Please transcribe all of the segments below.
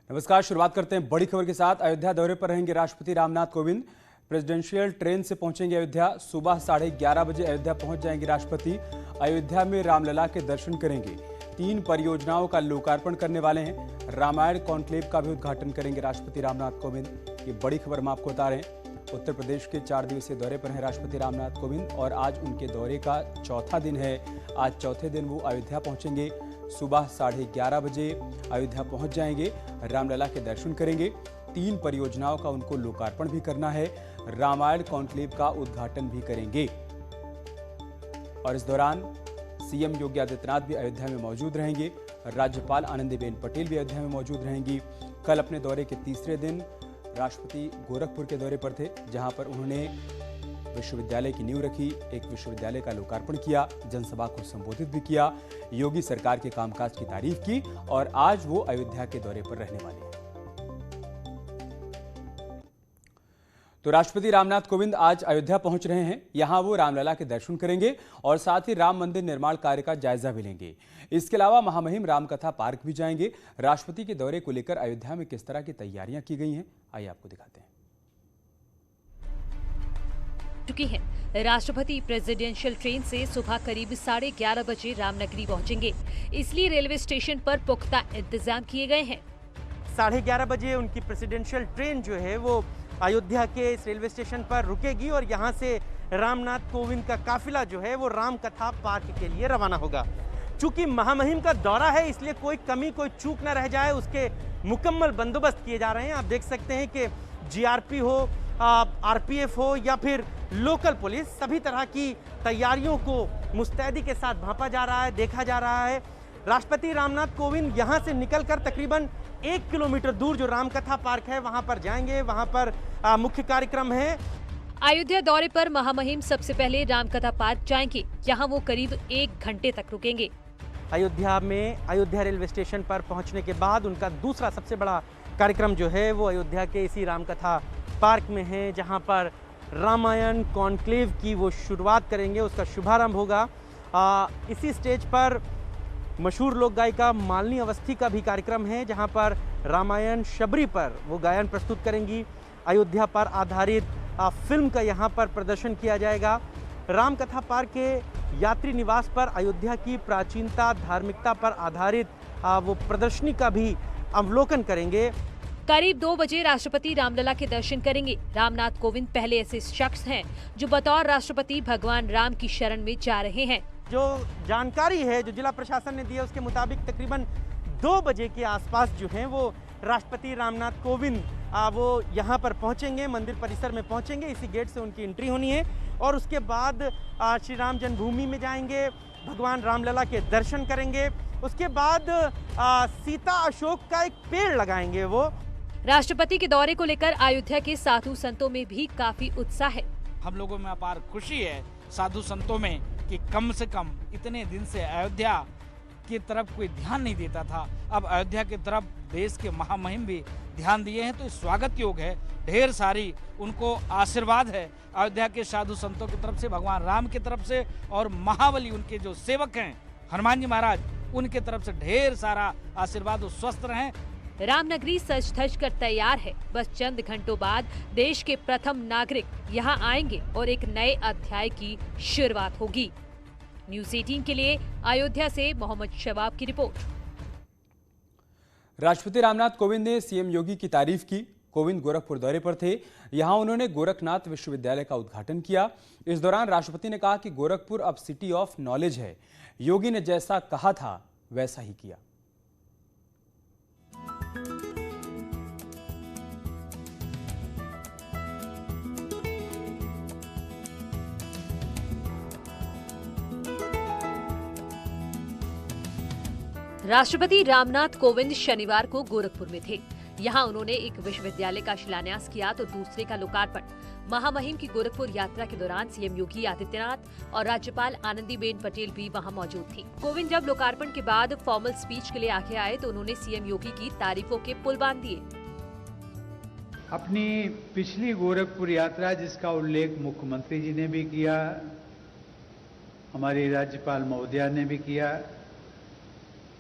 नमस्कार। शुरुआत करते हैं बड़ी खबर के साथ। अयोध्या दौरे पर रहेंगे राष्ट्रपति रामनाथ कोविंद। प्रेसिडेंशियल ट्रेन से पहुंचेंगे अयोध्या। सुबह 11:30 बजे अयोध्या पहुंच जाएंगे राष्ट्रपति। अयोध्या में रामलला के दर्शन करेंगे। 3 परियोजनाओं का लोकार्पण करने वाले हैं। रामायण कॉन्क्लेव का भी उद्घाटन करेंगे राष्ट्रपति रामनाथ कोविंद। ये बड़ी खबर हम आपको बता रहे हैं। उत्तर प्रदेश के 4 दिवसीय दौरे पर हैं राष्ट्रपति रामनाथ कोविंद और आज उनके दौरे का चौथा दिन है। आज चौथे दिन वो अयोध्या पहुंचेंगे। सुबह 11:30 बजे अयोध्या पहुंच जाएंगे। रामलला के दर्शन करेंगे। 3 परियोजनाओं का उनको लोकार्पण भी करना है। रामायण कॉन्क्लेव का उद्घाटन भी करेंगे। और इस दौरान सीएम योगी आदित्यनाथ भी अयोध्या में मौजूद रहेंगे। राज्यपाल आनंदीबेन पटेल भी अयोध्या में मौजूद रहेंगी। कल अपने दौरे के तीसरे दिन राष्ट्रपति गोरखपुर के दौरे पर थे, जहां पर उन्होंने विश्वविद्यालय की नींव रखी, एक विश्वविद्यालय का लोकार्पण किया, जनसभा को संबोधित भी किया, योगी सरकार के कामकाज की तारीफ की और आज वो अयोध्या के दौरे पर रहने वाले हैं। तो राष्ट्रपति रामनाथ कोविंद आज अयोध्या पहुंच रहे हैं। यहां वो रामलला के दर्शन करेंगे और साथ ही राम मंदिर निर्माण कार्य का जायजा भी लेंगे। इसके अलावा महामहिम रामकथा पार्क भी जाएंगे। राष्ट्रपति के दौरे को लेकर अयोध्या में किस तरह की तैयारियां की गई हैं, आइए आपको दिखाते हैं। चुकी है। राष्ट्रपति प्रेसिडेंशियल ट्रेन से सुबह करीब 11:30 बजे रामनगरी पहुंचेंगे, इसलिए रेलवे स्टेशन पर पुख्ता इंतजाम किए गए हैं। 11:30 बजे उनकी प्रेसिडेंशियल ट्रेन जो है वो अयोध्या के इस रेलवे स्टेशन पर रुकेगी और यहाँ से रामनाथ कोविंद का काफिला जो है वो रामकथा पार्क के लिए रवाना होगा। चूंकि महामहिम का दौरा है, इसलिए कोई कमी कोई चूक न रह जाए, उसके मुकम्मल बंदोबस्त किए जा रहे हैं। आप देख सकते हैं कि जीआरपी हो, आरपीएफ हो या फिर लोकल पुलिस, सभी तरह की तैयारियों को मुस्तैदी के साथ भांपा जा रहा है, देखा जा रहा है। राष्ट्रपति रामनाथ कोविंद यहां से निकलकर तकरीबन 1 किलोमीटर दूर जो रामकथा पार्क है वहां पर जाएंगे। वहां पर मुख्य कार्यक्रम है। अयोध्या दौरे पर महामहिम सबसे पहले रामकथा पार्क जाएंगे। यहाँ वो करीब 1 घंटे तक रुकेंगे। अयोध्या में अयोध्या रेलवे स्टेशन पर पहुंचने के बाद उनका दूसरा सबसे बड़ा कार्यक्रम जो है वो अयोध्या के इसी रामकथा पार्क में है, जहां पर रामायण कॉन्क्लेव की वो शुरुआत करेंगे, उसका शुभारंभ होगा। इसी स्टेज पर मशहूर लोक गायिका मालिनी अवस्थी का भी कार्यक्रम है, जहां पर रामायण शबरी पर वो गायन प्रस्तुत करेंगी। अयोध्या पर आधारित फिल्म का यहां पर प्रदर्शन किया जाएगा। रामकथा पार्क के यात्री निवास पर अयोध्या की प्राचीनता धार्मिकता पर आधारित वो प्रदर्शनी का भी अवलोकन करेंगे। करीब 2 बजे राष्ट्रपति रामलला के दर्शन करेंगे। रामनाथ कोविंद पहले ऐसे शख्स हैं जो बतौर राष्ट्रपति भगवान राम की शरण में जा रहे हैं। जो जानकारी है जो जिला प्रशासन ने दी है उसके मुताबिक तकरीबन 2 बजे के आसपास जो हैं वो राष्ट्रपति रामनाथ कोविंद वो यहाँ पर पहुँचेंगे, मंदिर परिसर में पहुँचेंगे। इसी गेट से उनकी एंट्री होनी है और उसके बाद श्री राम जन्मभूमि में जाएंगे, भगवान रामलला के दर्शन करेंगे। उसके बाद सीता अशोक का एक पेड़ लगाएंगे वो। राष्ट्रपति के दौरे को लेकर अयोध्या के साधु संतों में भी काफी उत्साह है। हम लोगों में अपार खुशी है साधु संतों में कि कम से कम इतने दिन से अयोध्या की तरफ कोई ध्यान नहीं देता था, अब अयोध्या की तरफ देश के महामहिम भी ध्यान दिए हैं, तो इस स्वागत योग है। ढेर सारी उनको आशीर्वाद है अयोध्या के साधु संतों की तरफ से, भगवान राम की तरफ से और महाबली उनके जो सेवक हैं हनुमान जी महाराज, उनके तरफ से ढेर सारा आशीर्वाद। वो स्वस्थ रहें। रामनगरी सज धज कर तैयार है। बस चंद घंटों बाद देश के प्रथम नागरिक यहां आएंगे और एक नए अध्याय की शुरुआत होगी। न्यूज़ 18 के लिए अयोध्या से मोहम्मद शबाब की रिपोर्ट। राष्ट्रपति रामनाथ कोविंद ने सीएम योगी की तारीफ की। कोविंद गोरखपुर दौरे पर थे। यहां उन्होंने गोरखनाथ विश्वविद्यालय का उद्घाटन किया। इस दौरान राष्ट्रपति ने कहा कि गोरखपुर अब सिटी ऑफ नॉलेज है। योगी ने जैसा कहा था वैसा ही किया। राष्ट्रपति रामनाथ कोविंद शनिवार को गोरखपुर में थे। यहाँ उन्होंने एक विश्वविद्यालय का शिलान्यास किया तो दूसरे का लोकार्पण। महामहिम की गोरखपुर यात्रा के दौरान सीएम योगी आदित्यनाथ और राज्यपाल आनंदीबेन पटेल भी वहाँ मौजूद थी। कोविंद जब लोकार्पण के बाद फॉर्मल स्पीच के लिए आगे आए तो उन्होंने सीएम योगी की तारीफों के पुल बांध दिए। अपनी पिछली गोरखपुर यात्रा जिसका उल्लेख मुख्यमंत्री जी ने भी किया, हमारी राज्यपाल महोदया ने भी किया,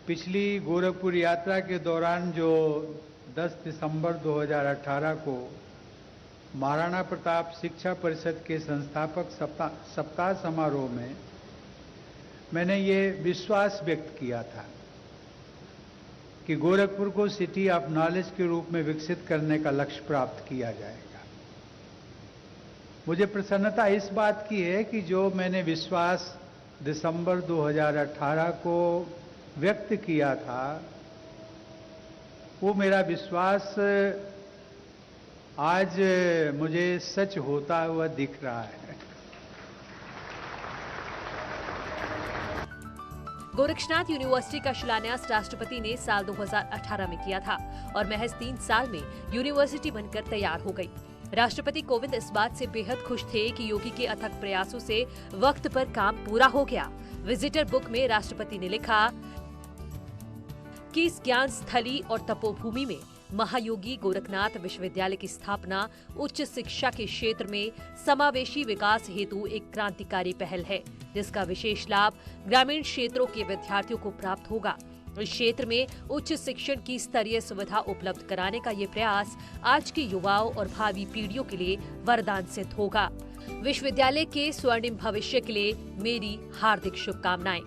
पिछली गोरखपुर यात्रा के दौरान जो 10 दिसंबर 2018 को महाराणा प्रताप शिक्षा परिषद के संस्थापक सप्ताह समारोह में मैंने ये विश्वास व्यक्त किया था कि गोरखपुर को सिटी ऑफ नॉलेज के रूप में विकसित करने का लक्ष्य प्राप्त किया जाएगा। मुझे प्रसन्नता इस बात की है कि जो मैंने विश्वास दिसंबर 2018 को व्यक्त किया था, वो मेरा विश्वास आज मुझे सच होता हुआ दिख रहा है। गोरक्षनाथ यूनिवर्सिटी का शिलान्यास राष्ट्रपति ने साल 2018 में किया था और महज 3 साल में यूनिवर्सिटी बनकर तैयार हो गई। राष्ट्रपति कोविंद इस बात से बेहद खुश थे कि योगी के अथक प्रयासों से वक्त पर काम पूरा हो गया। विजिटर बुक में राष्ट्रपति ने लिखा कि इस ज्ञान स्थली और तपोभूमि में महायोगी गोरखनाथ विश्वविद्यालय की स्थापना उच्च शिक्षा के क्षेत्र में समावेशी विकास हेतु एक क्रांतिकारी पहल है, जिसका विशेष लाभ ग्रामीण क्षेत्रों के विद्यार्थियों को प्राप्त होगा। इस क्षेत्र में उच्च शिक्षण की स्तरीय सुविधा उपलब्ध कराने का ये प्रयास आज के युवाओं और भावी पीढ़ियों के लिए वरदान सिद्ध होगा। विश्वविद्यालय के स्वर्णिम भविष्य के लिए मेरी हार्दिक शुभकामनाएं।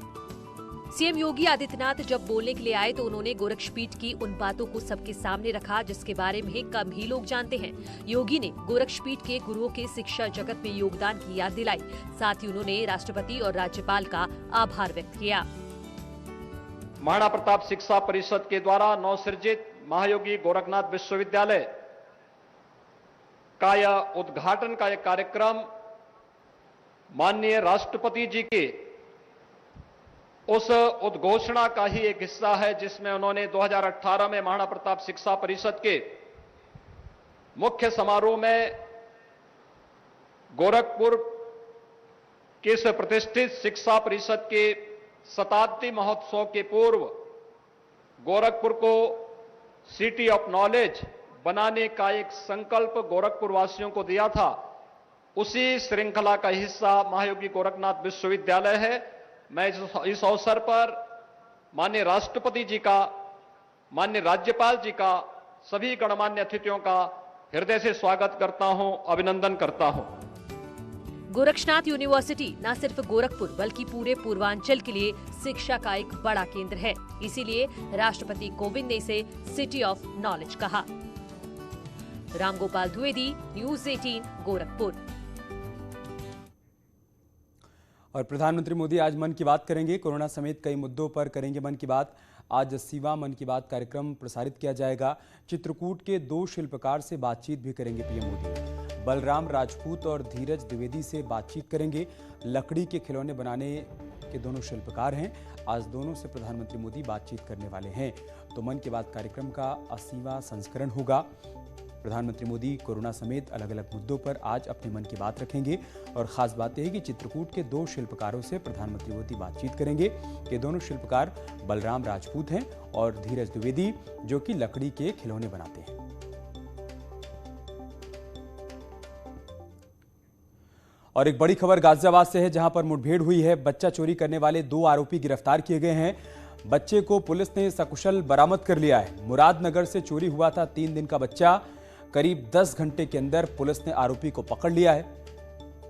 सीएम योगी आदित्यनाथ जब बोलने के लिए आए तो उन्होंने गोरक्षपीठ की उन बातों को सबके सामने रखा जिसके बारे में कम ही लोग जानते हैं। योगी ने गोरक्षपीठ के गुरुओं के शिक्षा जगत में योगदान की याद दिलाई। साथ ही उन्होंने राष्ट्रपति और राज्यपाल का आभार व्यक्त किया। महाराणा प्रताप शिक्षा परिषद के द्वारा नवसृजित महायोगी गोरखनाथ विश्वविद्यालय का यह उद्घाटन का यह कार्यक्रम माननीय राष्ट्रपति जी के उस उद्घोषणा का ही एक हिस्सा है, जिसमें उन्होंने 2018 में महाराणा प्रताप शिक्षा परिषद के मुख्य समारोह में गोरखपुर के इस प्रतिष्ठित शिक्षा परिषद के शताब्दी महोत्सव के पूर्व गोरखपुर को सिटी ऑफ नॉलेज बनाने का एक संकल्प गोरखपुर वासियों को दिया था। उसी श्रृंखला का हिस्सा महायोगी गोरखनाथ विश्वविद्यालय है। मैं इस अवसर पर माननीय राष्ट्रपति जी का, माननीय राज्यपाल जी का, सभी गणमान्य अतिथियों का हृदय से स्वागत करता हूं, अभिनंदन करता हूं। गोरक्षनाथ यूनिवर्सिटी न सिर्फ गोरखपुर बल्कि पूरे पूर्वांचल के लिए शिक्षा का एक बड़ा केंद्र है। इसीलिए राष्ट्रपति कोविंद ने इसे सिटी ऑफ नॉलेज कहा। रामगोपाल द्विवेदी, न्यूज़ 18, गोरखपुर। और प्रधानमंत्री मोदी आज मन की बात करेंगे। कोरोना समेत कई मुद्दों पर करेंगे मन की बात। आज 80वां मन की बात कार्यक्रम प्रसारित किया जाएगा। चित्रकूट के 2 शिल्पकार से बातचीत भी करेंगे पीएम मोदी। बलराम राजपूत और धीरज द्विवेदी से बातचीत करेंगे। लकड़ी के खिलौने बनाने के दोनों शिल्पकार हैं। आज दोनों से प्रधानमंत्री मोदी बातचीत करने वाले हैं। तो मन की बात कार्यक्रम का 80वां संस्करण होगा। प्रधानमंत्री मोदी कोरोना समेत अलग अलग मुद्दों पर आज अपने मन की बात रखेंगे। और खास बात यह है कि चित्रकूट के 2 शिल्पकारों से प्रधानमंत्री मोदी बातचीत करेंगे। ये दोनों शिल्पकार बलराम राजपूत हैं और धीरज द्विवेदी, जो कि लकड़ी के खिलौने बनाते हैं। और एक बड़ी खबर गाजियाबाद से है, जहां पर मुठभेड़ हुई है। बच्चा चोरी करने वाले 2 आरोपी गिरफ्तार किए गए हैं। बच्चे को पुलिस ने सकुशल बरामद कर लिया है। मुरादनगर से चोरी हुआ था 3 दिन का बच्चा। करीब 10 घंटे के अंदर पुलिस ने आरोपी को पकड़ लिया है।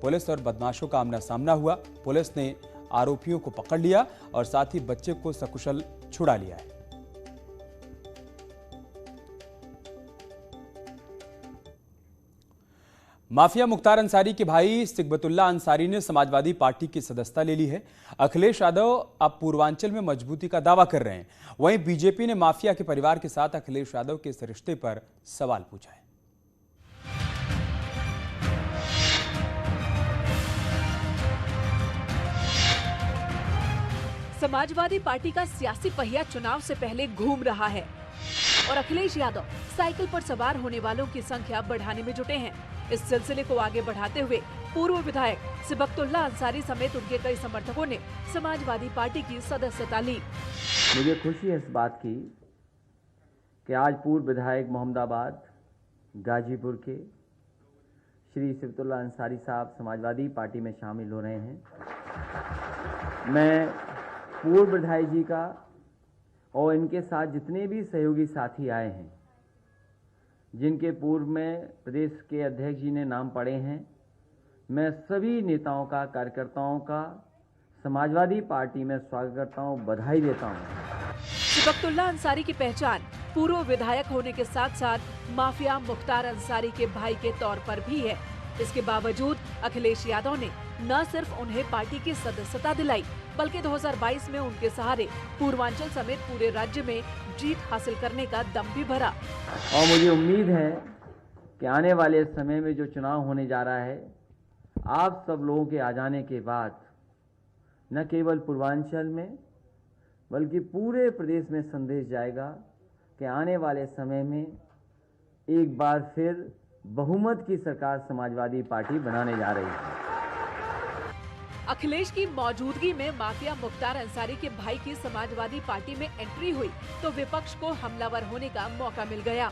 पुलिस और बदमाशों का आमना सामना हुआ। पुलिस ने आरोपियों को पकड़ लिया और साथ ही बच्चे को सकुशल छुड़ा लिया है। माफिया मुख्तार अंसारी के भाई सिकबतुल्ला अंसारी ने समाजवादी पार्टी की सदस्यता ले ली है। अखिलेश यादव अब पूर्वांचल में मजबूती का दावा कर रहे हैं। वहीं बीजेपी ने माफिया के परिवार के साथ अखिलेश यादव के इस रिश्ते पर सवाल पूछा है। समाजवादी पार्टी का सियासी पहिया चुनाव से पहले घूम रहा है और अखिलेश यादव साइकिल पर सवार होने वालों की संख्या बढ़ाने में जुटे हैं। इस सिलसिले को आगे बढ़ाते हुए पूर्व विधायक सिबकतुल्ला अंसारी समेत उनके कई समर्थकों ने समाजवादी पार्टी की सदस्यता ली। मुझे खुशी है इस बात की कि आज पूर्व विधायक मोहम्मदाबाद गाजीपुर के श्री सिबकतुल्ला अंसारी साहब समाजवादी पार्टी में शामिल हो रहे हैं। मैं पूर्व विधायक जी का और इनके साथ जितने भी सहयोगी साथी आए हैं जिनके पूर्व में प्रदेश के अध्यक्ष जी ने नाम पढ़े हैं, मैं सभी नेताओं का, कार्यकर्ताओं का समाजवादी पार्टी में स्वागत करता हूं, बधाई देता हूं। सबकतुल्ला अंसारी की पहचान पूर्व विधायक होने के साथ साथ माफिया मुख्तार अंसारी के भाई के तौर पर भी है। इसके बावजूद अखिलेश यादव ने न सिर्फ उन्हें पार्टी की सदस्यता दिलाई, बल्कि 2022 में उनके सहारे पूर्वांचल समेत पूरे राज्य में जीत हासिल करने का दम भी भरा। और मुझे उम्मीद है कि आने वाले समय में जो चुनाव होने जा रहा है, आप सब लोगों के आ जाने के बाद न केवल पूर्वांचल में बल्कि पूरे प्रदेश में संदेश जाएगा कि आने वाले समय में एक बार फिर बहुमत की सरकार समाजवादी पार्टी बनाने जा रही है। अखिलेश की मौजूदगी में माफिया मुख्तार अंसारी के भाई की समाजवादी पार्टी में एंट्री हुई तो विपक्ष को हमलावर होने का मौका मिल गया।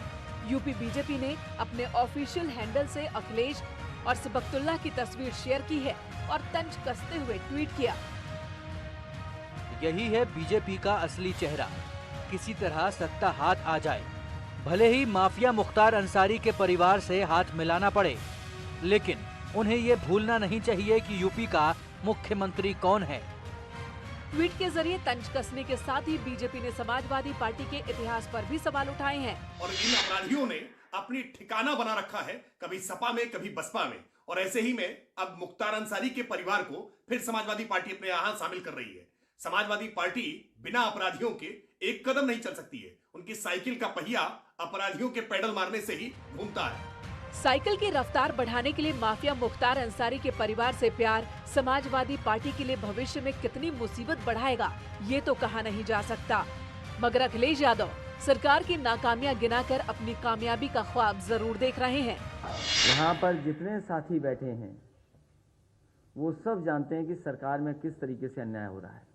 यूपी बीजेपी ने अपने ऑफिशियल हैंडल से अखिलेश और सबकतुल्ला की तस्वीर शेयर की है और तंज कसते हुए ट्वीट किया। यही है बीजेपी का असली चेहरा। किसी तरह सत्ता हाथ आ जाए, भले ही माफिया मुख्तार अंसारी के परिवार से हाथ मिलाना पड़े, लेकिन उन्हें ये भूलना नहीं चाहिए कि यूपी का मुख्यमंत्री कौन है। ट्वीट के जरिए तंज कसने के साथ ही बीजेपी ने समाजवादी पार्टी के इतिहास पर भी सवाल उठाए हैं। और इन अपराधियों ने अपनी ठिकाना बना रखा है, कभी सपा में कभी बसपा में, और ऐसे ही में अब मुख्तार अंसारी के परिवार को फिर समाजवादी पार्टी अपने यहाँ शामिल कर रही है। समाजवादी पार्टी बिना अपराधियों के एक कदम नहीं चल सकती है। उनकी साइकिल का पहिया अपराधियों के पैडल मारने से ही घूमता है। साइकिल की रफ्तार बढ़ाने के लिए माफिया मुख्तार अंसारी के परिवार से प्यार समाजवादी पार्टी के लिए भविष्य में कितनी मुसीबत बढ़ाएगा, ये तो कहा नहीं जा सकता। मगर अखिलेश यादव सरकार की नाकामियां गिनाकर अपनी कामयाबी का ख्वाब जरूर देख रहे हैं। यहाँ पर जितने साथी बैठे हैं वो सब जानते हैं कि सरकार में किस तरीके से अन्याय हो रहा है,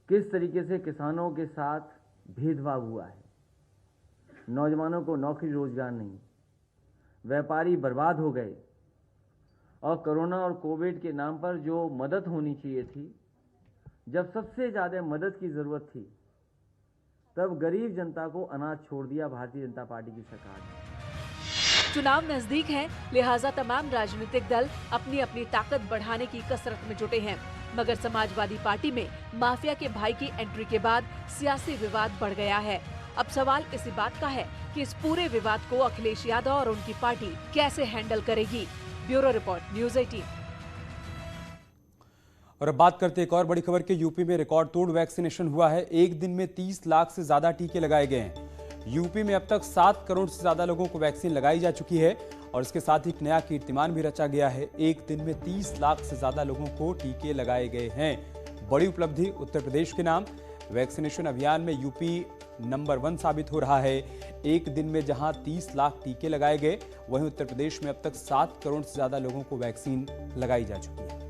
किस तरीके से किसानों के साथ भेदभाव हुआ है, नौजवानों को नौकरी रोजगार नहीं, व्यापारी बर्बाद हो गए, और कोरोना और कोविड के नाम पर जो मदद होनी चाहिए थी, जब सबसे ज्यादा मदद की जरूरत थी, तब गरीब जनता को अनाज छोड़ दिया भारतीय जनता पार्टी की सरकार ने। चुनाव नजदीक है, लिहाजा तमाम राजनीतिक दल अपनी अपनी ताकत बढ़ाने की कसरत में जुटे हैं। मगर समाजवादी पार्टी में माफिया के भाई की एंट्री के बाद सियासी विवाद बढ़ गया है। अब सवाल इसी बात का है कि इस पूरे विवाद को अखिलेश यादव और उनकी पार्टी कैसे हैंडल करेगी। Bureau report, news 18। और अब बात करते हैं एक और बड़ी खबर के। यूपी में रिकॉर्ड तोड़ वैक्सीनेशन हुआ है। एक दिन में 30 लाख से ज्यादा टीके लगाए गए हैं। यूपी में अब तक 7 करोड़ से ज्यादा लोगों को वैक्सीन लगाई जा चुकी है और इसके साथ ही एक नया कीर्तिमान भी रचा गया है। एक दिन में 30 लाख से ज्यादा लोगों को टीके लगाए गए हैं। बड़ी उपलब्धि उत्तर प्रदेश के नाम। वैक्सीनेशन अभियान में यूपी नंबर 1 साबित हो रहा है। एक दिन में जहां 30 लाख टीके लगाए गए, वहीं उत्तर प्रदेश में अब तक 7 करोड़ से ज्यादा लोगों को वैक्सीन लगाई जा चुकी है।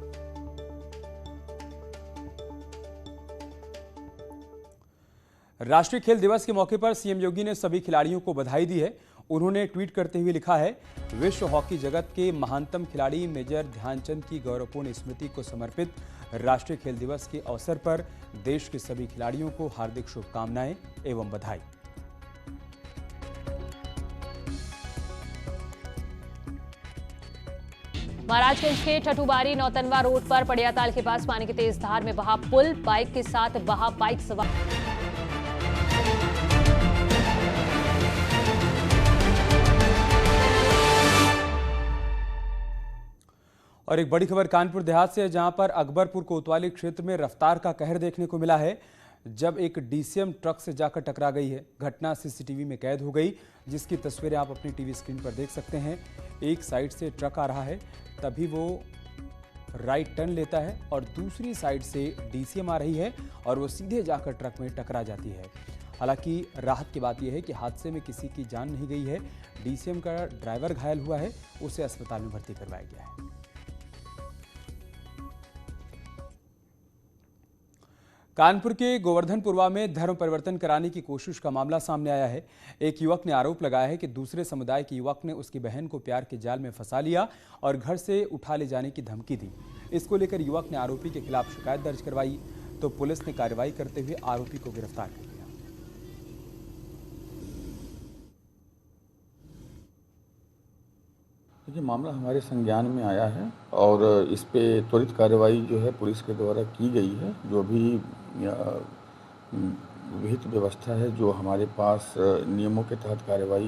राष्ट्रीय खेल दिवस के मौके पर सीएम योगी ने सभी खिलाड़ियों को बधाई दी है। उन्होंने ट्वीट करते हुए लिखा है, विश्व हॉकी जगत के महानतम खिलाड़ी मेजर ध्यानचंद की गौरवपूर्ण स्मृति को समर्पित राष्ट्रीय खेल दिवस के अवसर पर देश के सभी खिलाड़ियों को हार्दिक शुभकामनाएं एवं बधाई। महाराजगंज के ठठुबारी नौतनवा रोड पर पड़ियाताल के पास पानी की तेज धार में बहा पुल, बाइक के साथ बहा बाइक सवार। और एक बड़ी खबर कानपुर देहात से है, जहां पर अकबरपुर कोतवाली क्षेत्र में रफ्तार का कहर देखने को मिला है, जब एक डीसीएम ट्रक से जाकर टकरा गई है। घटना सीसीटीवी में कैद हो गई, जिसकी तस्वीरें आप अपनी टीवी स्क्रीन पर देख सकते हैं। एक साइड से ट्रक आ रहा है, तभी वो राइट टर्न लेता है और दूसरी साइड से डीसीएम आ रही है और वो सीधे जाकर ट्रक में टकरा जाती है। हालांकि राहत की बात यह है कि हादसे में किसी की जान नहीं गई है। डीसीएम का ड्राइवर घायल हुआ है, उसे अस्पताल में भर्ती करवाया गया है। कानपुर के गोवर्धनपुरवा में धर्म परिवर्तन कराने की कोशिश का मामला सामने आया है। एक युवक ने आरोप लगाया है कि दूसरे समुदाय के युवक ने उसकी बहन को प्यार के जाल में फंसा लिया और घर से उठा ले जाने की धमकी दी। इसको लेकर युवक ने आरोपी के खिलाफ शिकायत दर्ज करवाई, तो पुलिस ने कार्रवाई करते हुए आरोपी को गिरफ्तार कर लिया। देखिए, मामला हमारे संज्ञान में आया है और इस पे त्वरित कार्रवाई जो है पुलिस के द्वारा की गई है। जो भी विहित व्यवस्था है, जो हमारे पास नियमों के तहत कार्रवाई